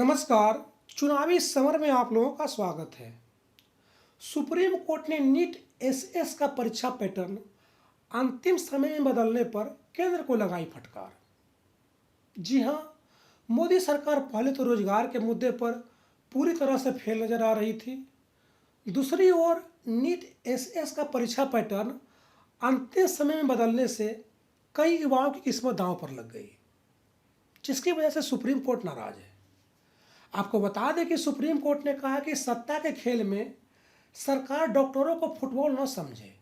नमस्कार। चुनावी समर में आप लोगों का स्वागत है। सुप्रीम कोर्ट ने नीट एसएस का परीक्षा पैटर्न अंतिम समय में बदलने पर केंद्र को लगाई फटकार। जी हां, मोदी सरकार पहले तो रोजगार के मुद्दे पर पूरी तरह से फेल नजर आ रही थी। दूसरी ओर नीट एसएस का परीक्षा पैटर्न अंतिम समय में बदलने से कई युवाओं की किस्मत दांव पर लग गई, जिसकी वजह से सुप्रीम कोर्ट नाराज है। आपको बता दें कि सुप्रीम कोर्ट ने कहा कि सत्ता के खेल में सरकार डॉक्टरों को फुटबॉल न समझे।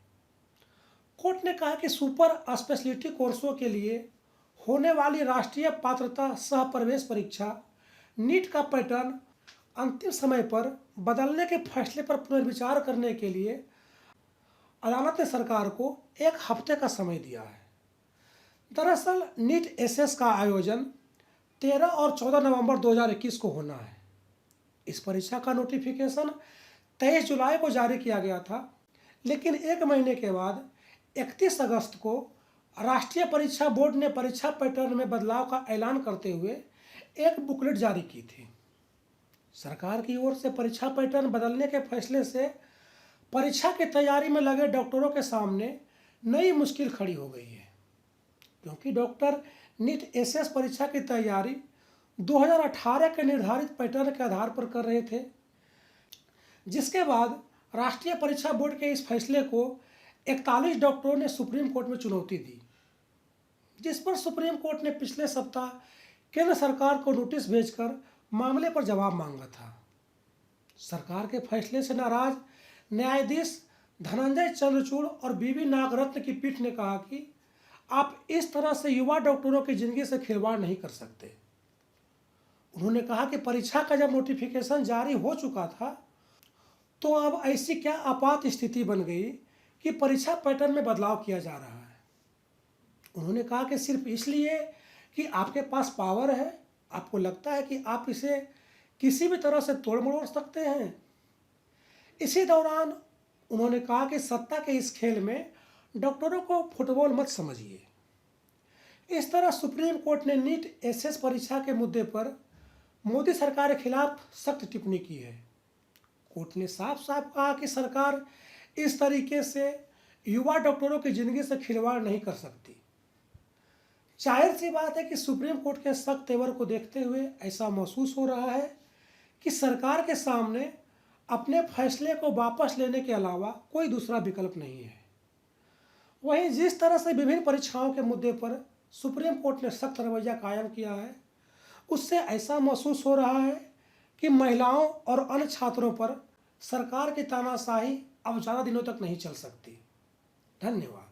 कोर्ट ने कहा कि सुपर स्पेशलिटी कोर्सों के लिए होने वाली राष्ट्रीय पात्रता सह प्रवेश परीक्षा नीट का पैटर्न अंतिम समय पर बदलने के फैसले पर पुनर्विचार करने के लिए अदालत ने सरकार को एक हफ्ते का समय दिया है। दरअसल नीट एसएस का आयोजन 13 और 14 नवंबर 2021 को होना है। इस परीक्षा का नोटिफिकेशन 23 जुलाई को जारी किया गया था, लेकिन एक महीने के बाद 31 अगस्त को राष्ट्रीय परीक्षा बोर्ड ने परीक्षा पैटर्न में बदलाव का ऐलान करते हुए एक बुकलेट जारी की थी। सरकार की ओर से परीक्षा पैटर्न बदलने के फैसले से परीक्षा की तैयारी में लगे डॉक्टरों के सामने नई मुश्किल खड़ी हो गई है, क्योंकि डॉक्टर नीट एसएस परीक्षा की तैयारी 2018 के निर्धारित पैटर्न के आधार पर कर रहे थे, जिसके बाद राष्ट्रीय परीक्षा बोर्ड के इस फैसले को 41 डॉक्टरों ने सुप्रीम कोर्ट में चुनौती दी, जिस पर सुप्रीम कोर्ट ने पिछले सप्ताह केंद्र सरकार को नोटिस भेजकर मामले पर जवाब मांगा था। सरकार के फैसले से नाराज न्यायाधीश धनंजय चंद्रचूड़ और बीवी नागरत्न की पीठ ने कहा कि आप इस तरह से युवा डॉक्टरों की जिंदगी से खिलवाड़ नहीं कर सकते। उन्होंने कहा कि परीक्षा का जब नोटिफिकेशन जारी हो चुका था, तो अब ऐसी क्या आपात स्थिति बन गई कि परीक्षा पैटर्न में बदलाव किया जा रहा है। उन्होंने कहा कि सिर्फ इसलिए कि आपके पास पावर है, आपको लगता है कि आप इसे किसी भी तरह से तोड़ मरोड़ सकते हैं। इसी दौरान उन्होंने कहा कि सत्ता के इस खेल में डॉक्टरों को फुटबॉल मत समझिए। इस तरह सुप्रीम कोर्ट ने नीट एसएस परीक्षा के मुद्दे पर मोदी सरकार के खिलाफ सख्त टिप्पणी की है। कोर्ट ने साफ साफ कहा कि सरकार इस तरीके से युवा डॉक्टरों की जिंदगी से खिलवाड़ नहीं कर सकती। जाहिर सी बात है कि सुप्रीम कोर्ट के सख्त तेवर को देखते हुए ऐसा महसूस हो रहा है कि सरकार के सामने अपने फैसले को वापस लेने के अलावा कोई दूसरा विकल्प नहीं है। वहीं जिस तरह से विभिन्न परीक्षाओं के मुद्दे पर सुप्रीम कोर्ट ने सख्त रवैया कायम किया है, उससे ऐसा महसूस हो रहा है कि महिलाओं और अन्य छात्रों पर सरकार की तानाशाही अब ज़्यादा दिनों तक नहीं चल सकती। धन्यवाद।